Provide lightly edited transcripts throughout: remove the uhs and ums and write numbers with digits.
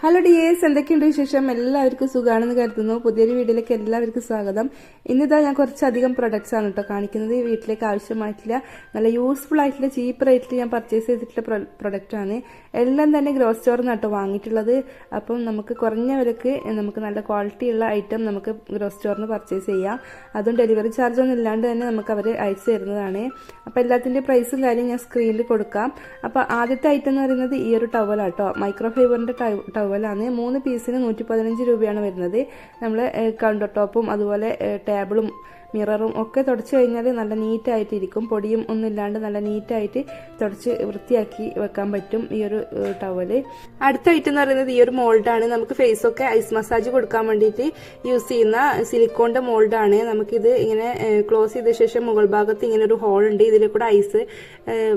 Hello dears, എന്തൊക്കെയുണ്ട് വിശേഷം? എല്ലാവർക്കും സുഖമാണെന്ന് കരുതുന്നു. പുതിയൊരു വീഡിയോയിലേക്ക് എല്ലാവർക്കും സ്വാഗതം. ഇന്നിതാ ഞാൻ കുറച്ചധികം പ്രൊഡക്ട്സ് ആണ് കേട്ടോ കാണിക്കുന്നത്. വീട്ടിലേക്ക് ആവശ്യമായിട്ടുള്ള നല്ല യൂസ്ഫുൾ ആയിട്ടുള്ള ചീപ്പ് റേറ്റിൽ ഞാൻ പർച്ചേസ് ചെയ്തിട്ടുള്ള പ്രൊഡക്റ്റ് ആണ്. എല്ലാം തന്നെ ഗ്രോസ് സ്റ്റോറിൽ നിന്ന് കേട്ടോ വാങ്ങിയിട്ടുള്ളത്. അപ്പം നമുക്ക് കുറഞ്ഞ വിലക്ക് നമുക്ക് നല്ല ക്വാളിറ്റി ഉള്ള ഐറ്റം നമുക്ക് ഗ്രോസ് സ്റ്റോറിൽ നിന്ന് പർച്ചേസ് ചെയ്യാം. അതും ഡെലിവറി ചാർജ് ഒന്നും ഇല്ലാണ്ട് തന്നെ നമുക്ക് അവർ അയച്ചു തരുന്നതാണ്. അപ്പോൾ എല്ലാത്തിൻ്റെ പ്രൈസും കാര്യം ഞാൻ സ്ക്രീനിൽ കൊടുക്കാം. അപ്പോൾ ആദ്യത്തെ ഐറ്റം എന്ന് പറയുന്നത് ഈ ഒരു ടവലാട്ടോ, മൈക്രോ ഫൈബറിൻ്റെ ടവലാണ്. 3 പീസിന് 115 രൂപയാണ് വരുന്നത്. നമ്മൾ കൗണ്ടർ ടോപ്പും അതുപോലെ ടേബിളും മിററും ഒക്കെ തുടച്ച് കഴിഞ്ഞാൽ നല്ല നീറ്റായിട്ടിരിക്കും. പൊടിയും ഒന്നും ഇല്ലാണ്ട് നല്ല നീറ്റായിട്ട് തുടച്ച് വൃത്തിയാക്കി വെക്കാൻ പറ്റും ഈ ഒരു ടവല്. അടുത്ത ഐറ്റം എന്ന് പറയുന്നത് ഈ ഒരു മോൾഡാണ്. നമുക്ക് ഫേസൊക്കെ ഐസ് മസാജ് കൊടുക്കാൻ വേണ്ടിയിട്ട് യൂസ് ചെയ്യുന്ന സിലിക്കോണിന്റെ മോൾഡാണ്. നമുക്കിത് ഇങ്ങനെ ക്ലോസ് ചെയ്ത ശേഷം മുകൾ ഭാഗത്ത് ഇങ്ങനെ ഒരു ഹോൾ ഉണ്ട്. ഇതിൽ കൂടെ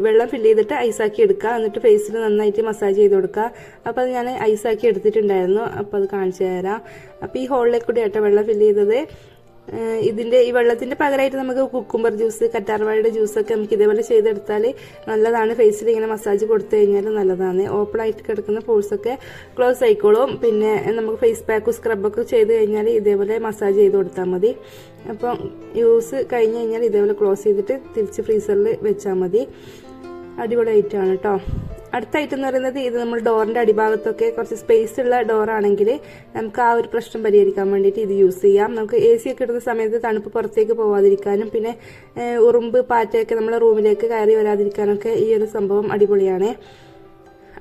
വെള്ളം ഫില്ല് ചെയ്തിട്ട് ഐസാക്കി എടുക്കുക. എന്നിട്ട് ഫേസിൽ നന്നായിട്ട് മസാജ് ചെയ്ത് കൊടുക്കുക. അപ്പോൾ അത് ഞാൻ ഐസാക്കി എടുത്തിട്ടുണ്ടായിരുന്നു. അപ്പോൾ അത് കാണിച്ചു തരാം. അപ്പോൾ ഈ ഹോളിലേക്ക് കൂടി ആട്ടോ വെള്ളം ഫില്ല് ചെയ്തത്. ഈ വെള്ളത്തിന്റെ പകരമായിട്ട് നമുക്ക് കുക്കുംബർ ജ്യൂസ്, കറ്റാർവാഴയുടെ ജ്യൂസൊക്കെ നമുക്ക് ഇതേപോലെ ചെയ്തെടുത്താൽ നല്ലതാണ്. ഫേസിൽ ഇങ്ങനെ മസാജ് കൊടുത്തു കഴിഞ്ഞാൽ നല്ലതാണ്. ഓപ്പൺ ആയിട്ട് കിടക്കുന്ന പോഴ്സൊക്കെ ക്ലോസ് ആയിക്കോളും. പിന്നെ നമുക്ക് ഫേസ് പാക്കും സ്ക്രബൊക്കെ ചെയ്ത് കഴിഞ്ഞാൽ ഇതേപോലെ മസാജ് ചെയ്ത് കൊടുത്താൽ മതി. അപ്പം യൂസ് കഴിഞ്ഞ് കഴിഞ്ഞാൽ ഇതേപോലെ ക്ലോസ് ചെയ്തിട്ട് തിരിച്ച് ഫ്രീസറിൽ വെച്ചാൽ മതി. അടിപൊളി ഐറ്റമാണ് കേട്ടോ. അടുത്ത ഐറ്റം എന്ന് പറയുന്നത് ഇത് നമ്മൾ ഡോറിന്റെ അടിഭാഗത്തൊക്കെ കുറച്ച് സ്പേസ് ഉള്ള ഡോറാണെങ്കിൽ നമുക്ക് ആ ഒരു പ്രശ്നം പരിഹരിക്കാൻ വേണ്ടിയിട്ട് ഇത് യൂസ് ചെയ്യാം. നമുക്ക് AC ഒക്കെ ഇടുന്ന സമയത്ത് തണുപ്പ് പുറത്തേക്ക് പോവാതിരിക്കാനും പിന്നെ ഉറുമ്പ് പാറ്റയൊക്കെ നമ്മളെ റൂമിലേക്ക് കയറി വരാതിരിക്കാനൊക്കെ ഈ ഒരു സംഭവം അടിപൊളിയാണ്.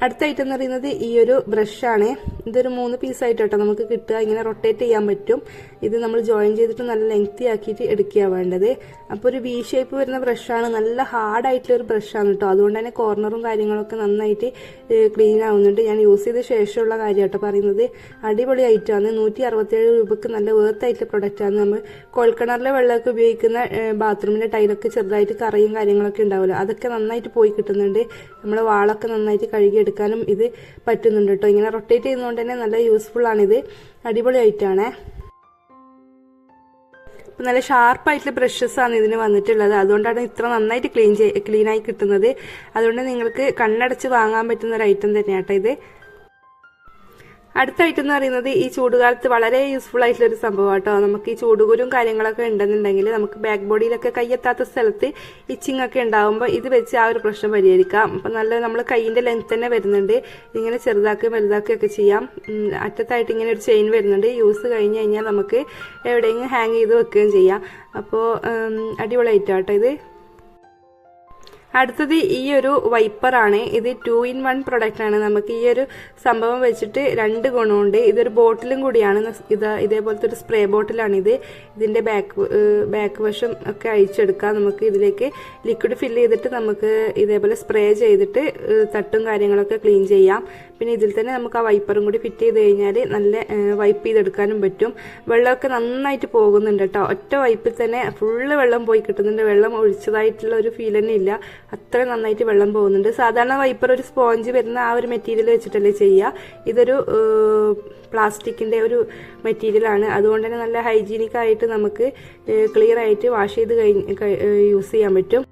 അടുത്ത ഐറ്റം എന്ന് പറയുന്നത് ഈ ഒരു ബ്രഷാണ്. ഇതൊരു 3 പീസായിട്ട് കേട്ടോ നമുക്ക് കിട്ടുക. ഇങ്ങനെ റൊട്ടേറ്റ് ചെയ്യാൻ പറ്റും. ഇത് നമ്മൾ ജോയിൻ ചെയ്തിട്ട് നല്ല ലെങ്തി ആക്കിയിട്ട് എടുക്കുക വേണ്ടത്. അപ്പോൾ ഒരു V ഷേപ്പ് വരുന്ന ബ്രഷാണ്. നല്ല ഹാർഡായിട്ടുള്ള ഒരു ബ്രഷാണ് കേട്ടോ. അതുകൊണ്ട് തന്നെ കോർണറും കാര്യങ്ങളൊക്കെ നന്നായിട്ട് ക്ലീൻ ആവുന്നുണ്ട്. ഞാൻ യൂസ് ചെയ്ത ശേഷമുള്ള കാര്യം കേട്ടോ പറയുന്നത്. അടിപൊളി ഐറ്റമാണ്. 167 രൂപക്ക് നല്ല വേർത്തായിട്ടുള്ള പ്രൊഡക്റ്റാണ്. നമ്മൾ കോൾക്കിണറിലെ വെള്ളമൊക്കെ ഉപയോഗിക്കുന്ന ബാത്റൂമിലെ ടൈലൊക്കെ ചെറുതായിട്ട് കറയും കാര്യങ്ങളൊക്കെ ഉണ്ടാവുമല്ലോ, അതൊക്കെ നന്നായിട്ട് പോയി കിട്ടുന്നുണ്ട്. നമ്മളെ വാളൊക്കെ നന്നായിട്ട് കഴുകി എടുക്കാനും ഇത് പറ്റുന്നുണ്ട് കേട്ടോ. ഇങ്ങനെ റൊട്ടേറ്റ് ചെയ്യുന്നതുകൊണ്ട് തന്നെ നല്ല യൂസ്ഫുൾ ആണിത്. അടിപൊളി ആയിട്ടാണ്. നല്ല ഷാർപ്പായിട്ടുള്ള ബ്രഷസ് ആണ് ഇതിന് വന്നിട്ടുള്ളത്. അതുകൊണ്ടാണ് ഇത്ര നന്നായിട്ട് ക്ലീനായി കിട്ടുന്നത്. അതുകൊണ്ട് നിങ്ങൾക്ക് കണ്ണടച്ച് വാങ്ങാൻ പറ്റുന്ന ഒരു ഐറ്റം തന്നെയാട്ടോ ഇത്. അടുത്ത ഐറ്റം എന്ന് പറയുന്നത് ഈ ചൂടുകാലത്ത് വളരെ യൂസ്ഫുൾ ആയിട്ടുള്ള ഒരു സംഭവം കേട്ടോ. നമുക്ക് ഈ ചൂടുകുരും കാര്യങ്ങളൊക്കെ ഉണ്ടെന്നുണ്ടെങ്കിൽ നമുക്ക് ബാക്ക് ബോഡിയിലൊക്കെ കയ്യെത്താത്ത സ്ഥലത്ത് ഇച്ചിങ് ഒക്കെ ഉണ്ടാകുമ്പോൾ ഇത് വെച്ച് ആ ഒരു പ്രശ്നം പരിഹരിക്കാം. അപ്പം നല്ല നമ്മൾ കൈയിന്റെ ലെങ്ത് തന്നെ വരുന്നുണ്ട്. ഇങ്ങനെ ചെറുതാക്കുകയും വലുതാക്കുകയൊക്കെ ചെയ്യാം. അറ്റത്തായിട്ട് ഇങ്ങനെ ഒരു ചെയിൻ വരുന്നുണ്ട്. യൂസ് കഴിഞ്ഞ് കഴിഞ്ഞാൽ നമുക്ക് എവിടെയെങ്കിലും ഹാങ് ചെയ്ത് വെക്കുകയും ചെയ്യാം. അപ്പോൾ അടിപൊളി ഐറ്റം കേട്ടോ ഇത്. അടുത്തത് ഈ ഒരു വൈപ്പറാണ്. ഇത് 2 in 1 പ്രൊഡക്റ്റ് ആണ്. നമുക്ക് ഈ ഒരു സംഭവം വെച്ചിട്ട് 2 ഗുണമുണ്ട്. ഇതൊരു ബോട്ടിലും കൂടിയാണ്. ഇതേപോലത്തെ ഒരു സ്പ്രേ ബോട്ടിലാണിത്. ഇതിന്റെ ബാക്ക് വശം ഒക്കെ അഴിച്ചെടുക്കാം. നമുക്ക് ഇതിലേക്ക് ലിക്വിഡ് ഫില്ല് ചെയ്തിട്ട് നമുക്ക് ഇതേപോലെ സ്പ്രേ ചെയ്തിട്ട് തട്ടും കാര്യങ്ങളൊക്കെ ക്ലീൻ ചെയ്യാം. പിന്നെ ഇതിൽ തന്നെ നമുക്ക് ആ വൈപ്പറും കൂടി ഫിറ്റ് ചെയ്ത് കഴിഞ്ഞാൽ നല്ല വൈപ്പ് ചെയ്തെടുക്കാനും പറ്റും. വെള്ളമൊക്കെ നന്നായിട്ട് പോകുന്നുണ്ട് കേട്ടോ. ഒറ്റ വൈപ്പിൽ തന്നെ ഫുള്ള് വെള്ളം പോയി കിട്ടുന്നുണ്ട്. വെള്ളം ഒഴിച്ചതായിട്ടുള്ള ഒരു ഫീൽ തന്നെ ഇല്ല. അത്ര നന്നായിട്ട് വെള്ളം പോകുന്നുണ്ട്. സാധാരണ വൈപ്പർ ഒരു സ്പോഞ്ച് വരുന്ന ആ ഒരു മെറ്റീരിയൽ വെച്ചിട്ടല്ലേ ചെയ്യുക. ഇതൊരു പ്ലാസ്റ്റിക്കിന്റെ ഒരു മെറ്റീരിയലാണ്. അതുകൊണ്ട് തന്നെ നല്ല ഹൈജീനിക് ആയിട്ട് നമുക്ക് ക്ലിയർ ആയിട്ട് വാഷ് ചെയ്ത് യൂസ് ചെയ്യാൻ പറ്റും.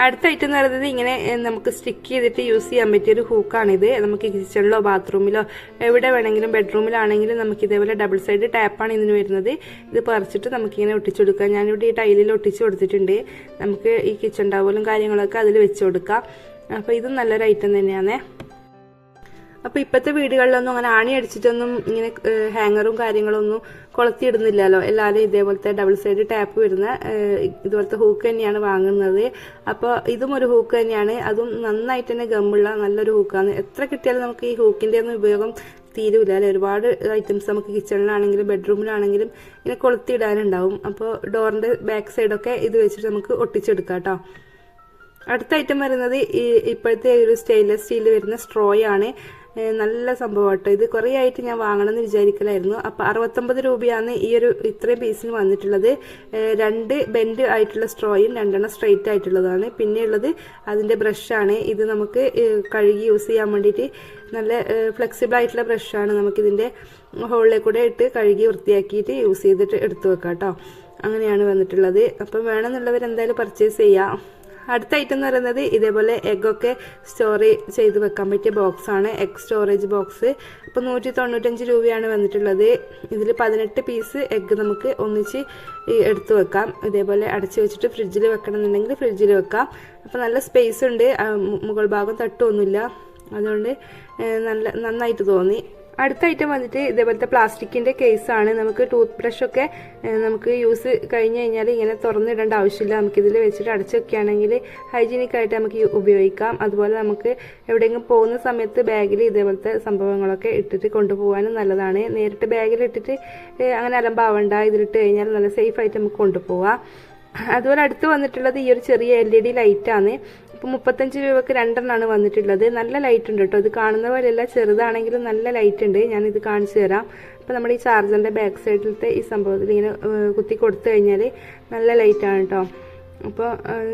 അടുത്ത ഐറ്റം എന്ന് പറയുന്നത് ഇങ്ങനെ നമുക്ക് സ്റ്റിക്ക് ചെയ്തിട്ട് യൂസ് ചെയ്യാൻ പറ്റിയ ഒരു ഹൂക്കാണിത്. നമുക്ക് കിച്ചണിലോ ബാത്റൂമിലോ എവിടെ വേണമെങ്കിലും ബെഡ്റൂമിലാണെങ്കിലും നമുക്ക് ഇതേപോലെ ഡബിൾ സൈഡ് ടാപ്പാണ് ഇതിന് വരുന്നത്. ഇത് പറിച്ചിട്ട് നമുക്കിങ്ങനെ ഒട്ടിച്ചു കൊടുക്കാം. ഞാനിവിടെ ഈ ടൈലിൽ ഒട്ടിച്ചു കൊടുത്തിട്ടുണ്ട്. നമുക്ക് ഈ കിച്ചൺ ടവലും കാര്യങ്ങളൊക്കെ അതിൽ വെച്ച് കൊടുക്കാം. അപ്പോൾ ഇത് നല്ലൊരു ഐറ്റം തന്നെയാണ്. അപ്പോൾ ഇപ്പോഴത്തെ വീടുകളിലൊന്നും അങ്ങനെ ആണി അടിച്ചിട്ടൊന്നും ഇങ്ങനെ ഹാങ്ങറും കാര്യങ്ങളൊന്നും കൊളുത്തിയിടുന്നില്ലല്ലോ. എല്ലാവരും ഇതേപോലത്തെ ഡബിൾ സൈഡ് ടാപ്പ് വരുന്ന ഇതുപോലത്തെ ഹൂക്ക് തന്നെയാണ് വാങ്ങുന്നത്. അപ്പോൾ ഇതും ഒരു ഹൂക്ക് തന്നെയാണ്. അതും നന്നായിട്ട് തന്നെ ഗമ്മുള്ള നല്ലൊരു ഹൂക്കാണ്. എത്ര കിട്ടിയാലും നമുക്ക് ഈ ഹൂക്കിന്റെ ഒന്നും ഉപയോഗം തീരുവില്ല അല്ലെ. ഒരുപാട് ഐറ്റംസ് നമുക്ക് കിച്ചണിലാണെങ്കിലും ബെഡ്റൂമിലാണെങ്കിലും ഇങ്ങനെ കൊളുത്തിയിടാനുണ്ടാവും. അപ്പോൾ ഡോറിന്റെ ബാക്ക് സൈഡൊക്കെ ഇത് വെച്ചിട്ട് നമുക്ക് ഒട്ടിച്ചെടുക്കാം കേട്ടോ. അടുത്ത ഐറ്റം വരുന്നത് ഇപ്പോഴത്തെ ഒരു സ്റ്റെയിൻലെസ് സ്റ്റീൽ വരുന്ന സ്ട്രോ ആണ്. നല്ല സംഭവം കേട്ടോ. ഇത് കുറേ ആയിട്ട് ഞാൻ വാങ്ങണമെന്ന് വിചാരിക്കലായിരുന്നു. അപ്പോൾ 69 രൂപയാണ് ഈ ഒരു ഇത്രയും പീസിന് വന്നിട്ടുള്ളത്. 2 ബെൻഡ് ആയിട്ടുള്ള സ്ട്രോയും 2 സ്ട്രെയിറ്റ് ആയിട്ടുള്ളതാണ്. പിന്നെ ഉള്ളത് അതിന്റെ ബ്രഷാണ്. ഇത് നമുക്ക് കഴുകി യൂസ് ചെയ്യാൻ വേണ്ടിയിട്ട് നല്ല ഫ്ലെക്സിബിൾ ആയിട്ടുള്ള ബ്രഷാണ്. നമുക്കിതിന്റെ ഹോളിലേക്ക് കൂടെ ഇട്ട് കഴുകി വൃത്തിയാക്കിയിട്ട് യൂസ് ചെയ്തിട്ട് എടുത്തു വെക്കാം കേട്ടോ. അങ്ങനെയാണ് വന്നിട്ടുള്ളത്. അപ്പം വേണമെന്നുള്ളവർ എന്തായാലും പർച്ചേസ് ചെയ്യാം. അടുത്ത ഐറ്റം എന്ന് പറയുന്നത് ഇതേപോലെ എഗ്ഗൊക്കെ സ്റ്റോർ ചെയ്ത് വെക്കാൻ പറ്റിയ ബോക്സാണ്, എഗ് സ്റ്റോറേജ് ബോക്സ്. അപ്പോൾ 195 രൂപയാണ് വന്നിട്ടുള്ളത്. ഇതിൽ 18 പീസ് എഗ്ഗ് നമുക്ക് ഒന്നിച്ച് എടുത്ത് വെക്കാം. ഇതേപോലെ അടച്ചു വെച്ചിട്ട് ഫ്രിഡ്ജിൽ വെക്കണം എന്നുണ്ടെങ്കിൽ ഫ്രിഡ്ജിൽ വെക്കാം. അപ്പോൾ നല്ല സ്പേസ് ഉണ്ട്, മുകൾ ഭാഗം തട്ടൊന്നുമില്ല, അതുകൊണ്ട് നന്നായിട്ട് തോന്നി. അടുത്ത ഐറ്റം വന്നിട്ട് ഇതേപോലത്തെ പ്ലാസ്റ്റിക്കിൻ്റെ കേസാണ്. നമുക്ക് ടൂത്ത് ബ്രഷൊക്കെ നമുക്ക് യൂസ് കഴിഞ്ഞ് കഴിഞ്ഞാൽ ഇങ്ങനെ തുറന്നിടേണ്ട ആവശ്യമില്ല. നമുക്കിതിൽ വെച്ചിട്ട് അടച്ചു വെക്കുകയാണെങ്കിൽ ഹൈജീനിക്കായിട്ട് നമുക്ക് ഉപയോഗിക്കാം. അതുപോലെ നമുക്ക് എവിടെയെങ്കിലും പോകുന്ന സമയത്ത് ബാഗിൽ ഇതേപോലത്തെ സംഭവങ്ങളൊക്കെ ഇട്ടിട്ട് കൊണ്ടുപോകാനും നല്ലതാണ്. നേരിട്ട് ബാഗിൽ ഇട്ടിട്ട് അങ്ങനെ അലമ്പാവണ്ട, ഇതിലിട്ട് കഴിഞ്ഞാൽ നല്ല സേഫായിട്ട് നമുക്ക് കൊണ്ടുപോകാം. അതുപോലെ അടുത്ത് വന്നിട്ടുള്ളത് ഈ ഒരു ചെറിയ LED ലൈറ്റാണ്. ഇപ്പോൾ 35 രൂപക്ക് 2 വന്നിട്ടുള്ളത്. നല്ല ലൈറ്റ് ഉണ്ട് കേട്ടോ, ഇത് കാണുന്ന പോലെയല്ല, ചെറുതാണെങ്കിലും നല്ല ലൈറ്റ് ഉണ്ട്. ഞാനിത് കാണിച്ചു തരാം. അപ്പോൾ നമ്മുടെ ഈ ചാർജറിൻ്റെ ബാക്ക് സൈഡിലത്തെ ഈ സംഭവത്തിൽ ഇങ്ങനെ കുത്തി കൊടുത്തു കഴിഞ്ഞാൽ നല്ല ലൈറ്റാണ് കേട്ടോ. അപ്പോൾ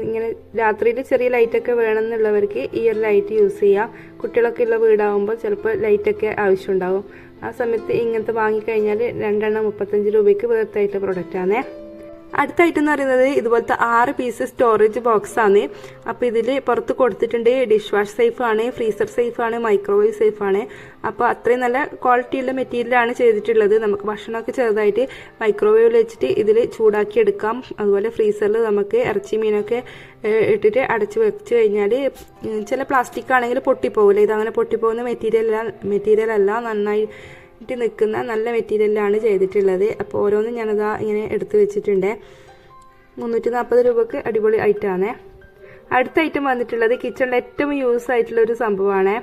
ഇങ്ങനെ രാത്രിയിൽ ചെറിയ ലൈറ്റൊക്കെ വേണമെന്നുള്ളവർക്ക് ഈ ഒരു ലൈറ്റ് യൂസ് ചെയ്യാം. കുട്ടികളൊക്കെ ഉള്ള വീടാകുമ്പോൾ ചിലപ്പോൾ ലൈറ്റൊക്കെ ആവശ്യമുണ്ടാകും. ആ സമയത്ത് ഇങ്ങനത്തെ വാങ്ങിക്കഴിഞ്ഞാൽ 2 35 രൂപയ്ക്ക് വേർത്തായിട്ടുള്ള പ്രൊഡക്റ്റാണ്. അടുത്ത ഐറ്റം എന്ന് പറയുന്നത് ഇതുപോലത്തെ 6 പീസ് സ്റ്റോറേജ് ബോക്സ് ആണ്. അപ്പോൾ ഇതിൽ പുറത്ത് കൊടുത്തിട്ടുണ്ട് ഡിഷ് വാഷ് സേഫ് ആണ്, ഫ്രീസർ സേഫ് ആണ്, മൈക്രോവേവ് സേഫ് ആണ്. അപ്പോൾ അത്രയും നല്ല ക്വാളിറ്റിയുള്ള മെറ്റീരിയലാണ് ചെയ്തിട്ടുള്ളത്. നമുക്ക് ഭക്ഷണമൊക്കെ ചെറുതായിട്ട് മൈക്രോവേവിൽ വെച്ചിട്ട് ഇതിൽ ചൂടാക്കി എടുക്കാം. അതുപോലെ ഫ്രീസറിൽ നമുക്ക് ഇറച്ചി മീനൊക്കെ ഇട്ടിട്ട് അടച്ച് വെച്ച് കഴിഞ്ഞാൽ ചില പ്ലാസ്റ്റിക് ആണെങ്കിൽ പൊട്ടിപ്പോകില്ല. ഇതങ്ങനെ പൊട്ടിപ്പോകുന്ന മെറ്റീരിയൽ അല്ല, നന്നായി നിൽക്കുന്ന നല്ല മെറ്റീരിയലാണ് ചെയ്തിട്ടുള്ളത്. അപ്പോൾ ഓരോന്നും ഞാനതാ ഇങ്ങനെ എടുത്ത് വെച്ചിട്ടുണ്ട്. 340 രൂപക്ക് അടിപൊളി ഐറ്റമാണ്. അടുത്ത ഐറ്റം വന്നിട്ടുള്ളത് കിച്ചണിൽ ഏറ്റവും യൂസ് ആയിട്ടുള്ള ഒരു സംഭവമാണ്.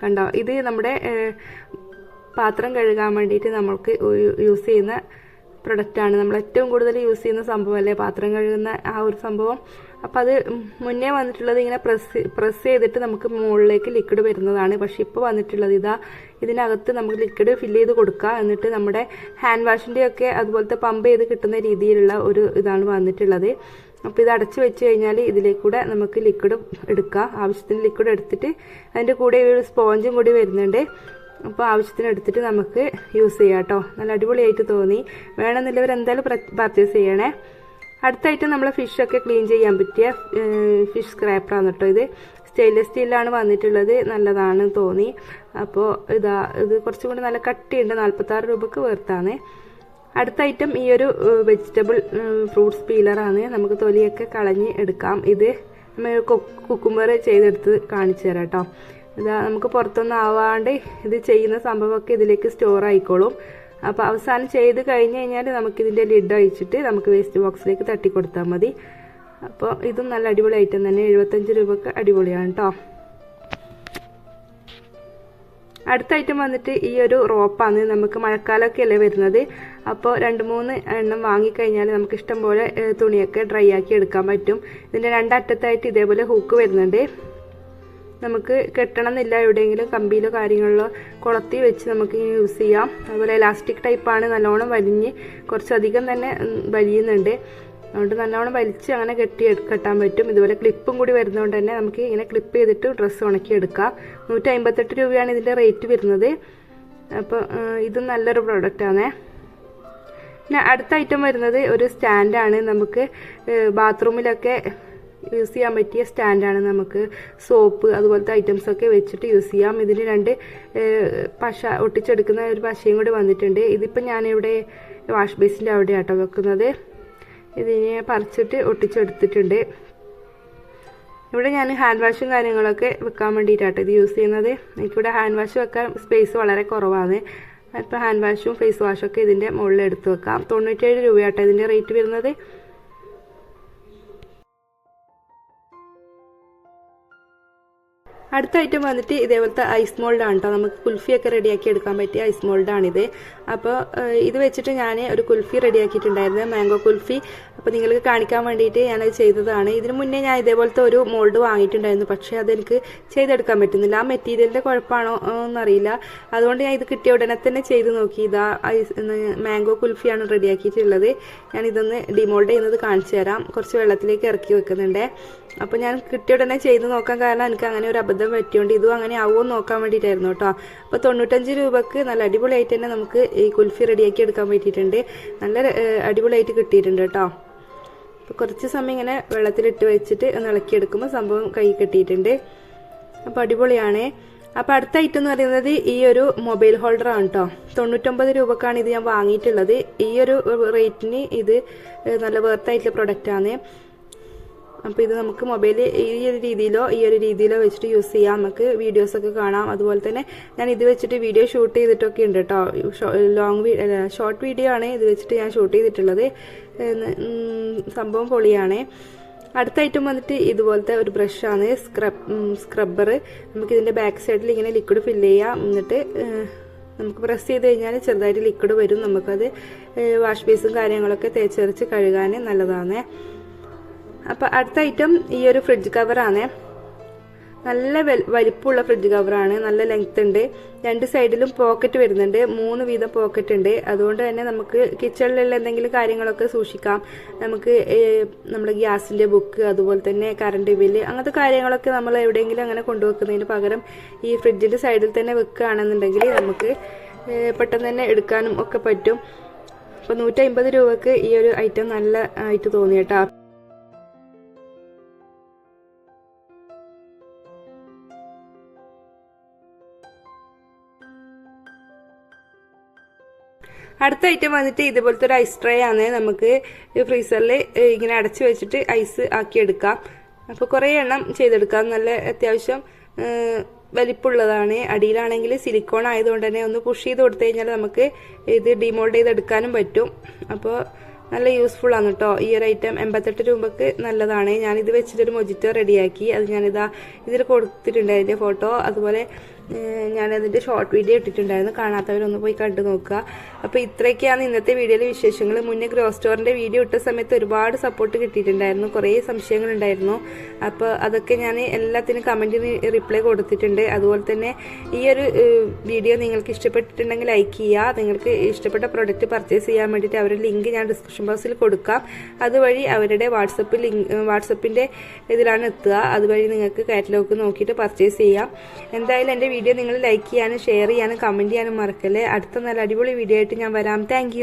കണ്ടോ, ഇത് നമ്മുടെ പാത്രം കഴുകാൻ വേണ്ടിയിട്ട് നമ്മൾക്ക് യൂസ് ചെയ്യുന്ന പ്രൊഡക്റ്റാണ്. നമ്മൾ ഏറ്റവും കൂടുതൽ യൂസ് ചെയ്യുന്ന സംഭവമല്ലേ പാത്രം കഴുകുന്ന ആ ഒരു സംഭവം. അപ്പോൾ അത് മുന്നേ വന്നിട്ടുള്ളത് ഇങ്ങനെ പ്രസ് ചെയ്തിട്ട് നമുക്ക് മുകളിലേക്ക് ലിക്വിഡ് വരുന്നതാണ്. പക്ഷെ ഇപ്പോൾ വന്നിട്ടുള്ളത് ഇതിനകത്ത് നമുക്ക് ലിക്വിഡ് ഫില്ല് ചെയ്ത് കൊടുക്കുക. എന്നിട്ട് നമ്മുടെ ഹാൻഡ് വാഷിൻ്റെയൊക്കെ അതുപോലത്തെ പമ്പ് ചെയ്ത് കിട്ടുന്ന രീതിയിലുള്ള ഒരു ഇതാണ് വന്നിട്ടുള്ളത്. അപ്പോൾ ഇത് അടച്ചു വെച്ച് കഴിഞ്ഞാൽ ഇതിലേക്കൂടെ നമുക്ക് ലിക്വിഡ് എടുക്കാം. ആവശ്യത്തിന് ലിക്വിഡ് എടുത്തിട്ട് അതിൻ്റെ കൂടെ ഒരു സ്പോഞ്ചും കൂടി വരുന്നുണ്ട്. അപ്പോൾ ആവശ്യത്തിന് എടുത്തിട്ട് നമുക്ക് യൂസ് ചെയ്യാം കേട്ടോ. നല്ല അടിപൊളിയായിട്ട് തോന്നി. വേണമെന്നുള്ളവർ എന്തായാലും പർച്ചേസ് ചെയ്യണേ. അടുത്ത ഐറ്റം നമ്മൾ ഫിഷൊക്കെ ക്ലീൻ ചെയ്യാൻ പറ്റിയ ഫിഷ് സ്ക്രാപ്പറാണ് കേട്ടോ. ഇത് സ്റ്റെയിൻലെസ് സ്റ്റീലാണ് വന്നിട്ടുള്ളത്. നല്ലതാണ് തോന്നി. അപ്പോൾ ഇത് കുറച്ചും കൂടി നല്ല കട്ടിയുണ്ട്. 46 രൂപക്ക് വേർത്താണ്. അടുത്ത ഐറ്റം ഈ ഒരു വെജിറ്റബിൾ ഫ്രൂട്ട്സ് പീലറാണ്. നമുക്ക് തൊലിയൊക്കെ കളഞ്ഞ് എടുക്കാം. ഇത് നമ്മൾ കുക്കുംബർ ചെയ്തെടുത്ത് കാണിച്ചു തരാം കേട്ടോ. നമുക്ക് പുറത്തൊന്നും ആവാണ്ട് ഇത് ചെയ്യുന്ന സംഭവമൊക്കെ ഇതിലേക്ക് സ്റ്റോർ ആയിക്കോളും. അപ്പോൾ അവസാനം ചെയ്ത് കഴിഞ്ഞ് കഴിഞ്ഞാൽ നമുക്കിതിൻ്റെ ലിഡ് അഴിച്ചിട്ട് നമുക്ക് വേസ്റ്റ് ബോക്സിലേക്ക് തട്ടി കൊടുത്താൽ മതി. അപ്പോൾ ഇതും നല്ല അടിപൊളി ഐറ്റം തന്നെ. 75 രൂപക്ക് അടിപൊളിയാണ് കേട്ടോ. അടുത്ത ഐറ്റം വന്നിട്ട് ഈ ഒരു റോപ്പാണ്. നമുക്ക് മഴക്കാലമൊക്കെ അല്ലേ വരുന്നത്. അപ്പോൾ 2-3 എണ്ണം വാങ്ങിക്കഴിഞ്ഞാൽ നമുക്ക് ഇഷ്ടം പോലെ തുണിയൊക്കെ ഡ്രൈ ആക്കി എടുക്കാൻ പറ്റും. ഇതിൻ്റെ 2 അറ്റത്തായിട്ട് ഇതേപോലെ ഹൂക്ക് വരുന്നുണ്ട്. നമുക്ക് കെട്ടണമെന്നില്ല, എവിടെയെങ്കിലും കമ്പിയിലോ കാര്യങ്ങളിലോ കുളത്തി വെച്ച് നമുക്ക് യൂസ് ചെയ്യാം. അതുപോലെ എലാസ്റ്റിക് ടൈപ്പാണ്, നല്ലോണം വലിഞ്ഞ് കുറച്ചധികം തന്നെ വലിയുന്നുണ്ട്. അതുകൊണ്ട് നല്ലോണം വലിച്ച് അങ്ങനെ കെട്ടാൻ പറ്റും. ഇതുപോലെ ക്ലിപ്പും കൂടി വരുന്നതുകൊണ്ട് തന്നെ നമുക്ക് ഇങ്ങനെ ക്ലിപ്പ് ചെയ്തിട്ട് ഡ്രസ്സ് ഉണക്കിയെടുക്കാം. 158 രൂപയാണ് ഇതിൻ്റെ റേറ്റ് വരുന്നത്. അപ്പോൾ ഇതും നല്ലൊരു പ്രോഡക്റ്റാണ്. പിന്നെ അടുത്ത ഐറ്റം വരുന്നത് ഒരു സ്റ്റാൻഡാണ്. നമുക്ക് ബാത്റൂമിലൊക്കെ യൂസ് ചെയ്യാൻ പറ്റിയ സ്റ്റാൻഡാണ്. നമുക്ക് സോപ്പ് അതുപോലത്തെ ഐറ്റംസൊക്കെ വെച്ചിട്ട് യൂസ് ചെയ്യാം. ഇതിന് 2 പശ ഒട്ടിച്ചെടുക്കുന്ന ഒരു പശയും കൂടി വന്നിട്ടുണ്ട്. ഇതിപ്പോൾ ഞാനിവിടെ വാഷ് ബേസിൻ്റെ അവിടെയാട്ടോ വെക്കുന്നത്. ഇതിനെ പറിച്ചിട്ട് ഒട്ടിച്ചെടുത്തിട്ടുണ്ട്. ഇവിടെ ഞാൻ ഹാൻഡ് വാഷും കാര്യങ്ങളൊക്കെ വെക്കാൻ വേണ്ടിയിട്ടാട്ടോ ഇത് യൂസ് ചെയ്യുന്നത്. എനിക്കിവിടെ ഹാൻഡ് വാഷ് വെക്കാൻ സ്പേസ് വളരെ കുറവാണ്. അപ്പോൾ ഹാൻഡ് വാഷും ഫേസ് വാഷൊക്കെ ഇതിൻ്റെ മുകളിൽ എടുത്ത് വെക്കാം. 97 രൂപയാട്ടോ ഇതിൻ്റെ റേറ്റ് വരുന്നത്. അടുത്ത ഐറ്റം വന്നിട്ട് ഇതേപോലത്തെ ഐസ് മോൾഡാണ് കേട്ടോ. നമുക്ക് കുൽഫിയൊക്കെ റെഡിയാക്കി എടുക്കാൻ പറ്റിയ ഐസ് മോൾഡാണിത്. അപ്പോൾ ഇത് വെച്ചിട്ട് ഞാൻ ഒരു കുൽഫി റെഡിയാക്കിയിട്ടുണ്ടായിരുന്നു, മാംഗോ കുൽഫി. അപ്പോൾ നിങ്ങൾക്ക് കാണിക്കാൻ വേണ്ടിയിട്ട് ഞാനത് ചെയ്തതാണ്. ഇതിന് മുന്നേ ഞാൻ ഇതേപോലത്തെ ഒരു മോൾഡ് വാങ്ങിയിട്ടുണ്ടായിരുന്നു. പക്ഷേ അതെനിക്ക് ചെയ്തെടുക്കാൻ പറ്റുന്നില്ല. ആ മെറ്റീരിയലിൻ്റെ കുഴപ്പമാണോ എന്നറിയില്ല. അതുകൊണ്ട് ഞാൻ ഇത് കിട്ടിയ ഉടനെ തന്നെ ചെയ്ത് നോക്കി. മാംഗോ കുൽഫിയാണ് റെഡിയാക്കിയിട്ടുള്ളത്. ഞാനിതൊന്ന് ഡിമോൾഡ് ചെയ്യുന്നത് കാണിച്ചു തരാം. കുറച്ച് വെള്ളത്തിലേക്ക് ഇറക്കി വെക്കുന്നുണ്ട്. അപ്പോൾ ഞാൻ കിട്ടിയ ഉടനെ ചെയ്ത് നോക്കാൻ കാരണം എനിക്ക് അങ്ങനെ ഒരു അബദ്ധം പറ്റിയോണ്ട് ഇതും അങ്ങനെ ആവുമോ നോക്കാൻ വേണ്ടിയിട്ടായിരുന്നു കേട്ടോ. അപ്പോൾ 95 രൂപക്ക് നല്ല അടിപൊളിയായിട്ട് തന്നെ നമുക്ക് ഈ കുൽഫി റെഡിയാക്കി എടുക്കാൻ പറ്റിയിട്ടുണ്ട്. നല്ല അടിപൊളിയായിട്ട് കിട്ടിയിട്ടുണ്ട് കേട്ടോ. അപ്പോൾ കുറച്ച് സമയം ഇങ്ങനെ വെള്ളത്തിലിട്ട് വെച്ചിട്ട് ഒന്ന് ഇളക്കിയെടുക്കുമ്പോൾ സംഭവം കൈ കെട്ടിയിട്ടുണ്ട്. അപ്പോൾ അടിപൊളിയാണ്. അപ്പോൾ അടുത്ത ഐറ്റം എന്ന് പറയുന്നത് ഈ ഒരു മൊബൈൽ ഹോൾഡറാണ് കേട്ടോ. 99 രൂപക്കാണ് ഇത് ഞാൻ വാങ്ങിയിട്ടുള്ളത്. ഈ ഒരു റേറ്റിന് ഇത് നല്ല വേർത്തായിട്ടുള്ള പ്രൊഡക്റ്റാണ്. അപ്പോൾ ഇത് നമുക്ക് മൊബൈൽ ഈ ഒരു രീതിയിലോ വെച്ചിട്ട് യൂസ് ചെയ്യാം. നമുക്ക് വീഡിയോസൊക്കെ കാണാം. അതുപോലെ തന്നെ ഞാൻ ഇത് വെച്ചിട്ട് വീഡിയോ ഷൂട്ട് ചെയ്തിട്ടൊക്കെ ഉണ്ട് കേട്ടോ. ഷോർട്ട് വീഡിയോ ആണ് ഇത് വെച്ചിട്ട് ഞാൻ ഷൂട്ട് ചെയ്തിട്ടുള്ളത്. സംഭവം പൊളിയാണ്. അടുത്ത ഐറ്റം വന്നിട്ട് ഇതുപോലത്തെ ഒരു ബ്രഷാണ്, സ്ക്രബ്ബർ. നമുക്കിതിൻ്റെ ബാക്ക് സൈഡിൽ ഇങ്ങനെ ലിക്വിഡ് ഫില്ല് ചെയ്യാം. എന്നിട്ട് നമുക്ക് പ്രസ് ചെയ്ത് കഴിഞ്ഞാൽ ചെറുതായിട്ട് ലിക്വിഡ് വരും. നമുക്കത് വാഷ് ബേസും കാര്യങ്ങളൊക്കെ തേച്ചരച്ച് കഴുകാൻ നല്ലതാണ്. അപ്പോൾ അടുത്ത ഐറ്റം ഈ ഒരു ഫ്രിഡ്ജ് കവറാണ്. നല്ല വലിപ്പമുള്ള ഫ്രിഡ്ജ് കവറാണ്. നല്ല ലെങ്ത് ഉണ്ട്. 2 സൈഡിലും പോക്കറ്റ് വരുന്നുണ്ട്. 3 വീതം പോക്കറ്റ് ഉണ്ട്. അതുകൊണ്ട് തന്നെ നമുക്ക് കിച്ചണിലുള്ള എന്തെങ്കിലും കാര്യങ്ങളൊക്കെ സൂക്ഷിക്കാം. നമുക്ക് നമ്മുടെ ഗ്യാസിൻ്റെ ബുക്ക്, അതുപോലെ തന്നെ കറണ്ട് ബില്ല്, അങ്ങനത്തെ കാര്യങ്ങളൊക്കെ നമ്മൾ എവിടെയെങ്കിലും അങ്ങനെ കൊണ്ടുവെക്കുന്നതിന് പകരം ഈ ഫ്രിഡ്ജിൻ്റെ സൈഡിൽ തന്നെ വെക്കുകയാണെന്നുണ്ടെങ്കിൽ നമുക്ക് പെട്ടെന്ന് തന്നെ എടുക്കാനും ഒക്കെ പറ്റും. അപ്പോൾ 150 രൂപക്ക് ഈ ഒരു ഐറ്റം നല്ല ആയിട്ട് തോന്നി കേട്ടോ. അടുത്ത ഐറ്റം വന്നിട്ട് ഇതുപോലത്തെ ഒരു ഐസ് ട്രേ ആണ്. നമുക്ക് ഫ്രീസറിൽ ഇങ്ങനെ അടച്ചു വെച്ചിട്ട് ഐസ് ആക്കിയെടുക്കാം. അപ്പോൾ കുറേ എണ്ണം ചെയ്തെടുക്കാം. നല്ല അത്യാവശ്യം വലിപ്പമുള്ളതാണ്. അടിയിലാണെങ്കിൽ സിലിക്കോൺ ആയതുകൊണ്ട് തന്നെ ഒന്ന് പുഷ് ചെയ്ത് കൊടുത്തു കഴിഞ്ഞാൽ നമുക്ക് ഇത് ഡിമോൾഡ് ചെയ്തെടുക്കാനും പറ്റും. അപ്പോൾ നല്ല യൂസ്ഫുൾ ആണ് കേട്ടോ ഈ ഒരു ഐറ്റം. 88 രൂപക്ക് നല്ലതാണ്. ഞാനിത് വെച്ചിട്ടൊരു മൊജിറ്റോ റെഡിയാക്കി. അത് ഇതിൽ കൊടുത്തിട്ടുണ്ട് അതിൻ്റെ ഫോട്ടോ. അതുപോലെ ഞാനതിൻ്റെ ഷോർട്ട് വീഡിയോ ഇട്ടിട്ടുണ്ടായിരുന്നു. കാണാത്തവരൊന്ന് പോയി കണ്ടു നോക്കുക. അപ്പോൾ ഇത്രയൊക്കെയാണ് ഇന്നത്തെ വീഡിയോയിലെ വിശേഷങ്ങൾ. മുന്നേ ഗ്രോ സ്റ്റോറിൻ്റെ വീഡിയോ ഇട്ട സമയത്ത് ഒരുപാട് സപ്പോർട്ട് കിട്ടിയിട്ടുണ്ടായിരുന്നു. കുറേ സംശയങ്ങളുണ്ടായിരുന്നു. അപ്പോൾ അതൊക്കെ ഞാൻ എല്ലാത്തിനും കമൻറ്റിന് റിപ്ലൈ കൊടുത്തിട്ടുണ്ട്. അതുപോലെ തന്നെ ഈ ഒരു വീഡിയോ നിങ്ങൾക്ക് ഇഷ്ടപ്പെട്ടിട്ടുണ്ടെങ്കിൽ ലൈക്ക് ചെയ്യുക. നിങ്ങൾക്ക് ഇഷ്ടപ്പെട്ട പ്രൊഡക്റ്റ് പർച്ചേസ് ചെയ്യാൻ വേണ്ടിയിട്ട് അവരുടെ ലിങ്ക് ഞാൻ ഡിസ്ക്രിപ്ഷൻ ബോക്സിൽ കൊടുക്കാം. അതുവഴി അവരുടെ വാട്സപ്പിൻ്റെ ഇതിലാണ് എത്തുക. അതുവഴി നിങ്ങൾക്ക് കാറ്റലോഗ് നോക്കിയിട്ട് പർച്ചേസ് ചെയ്യാം. എന്തായാലും എൻ്റെ വീഡിയോ നിങ്ങൾ ലൈക്ക് ചെയ്യാനും ഷെയർ ചെയ്യാനും കമൻറ്റ് ചെയ്യാനും മറക്കല്ലേ. അടുത്ത നല്ല അടിപൊളി വീഡിയോ ആയിട്ട് ഞാൻ വരാം. താങ്ക്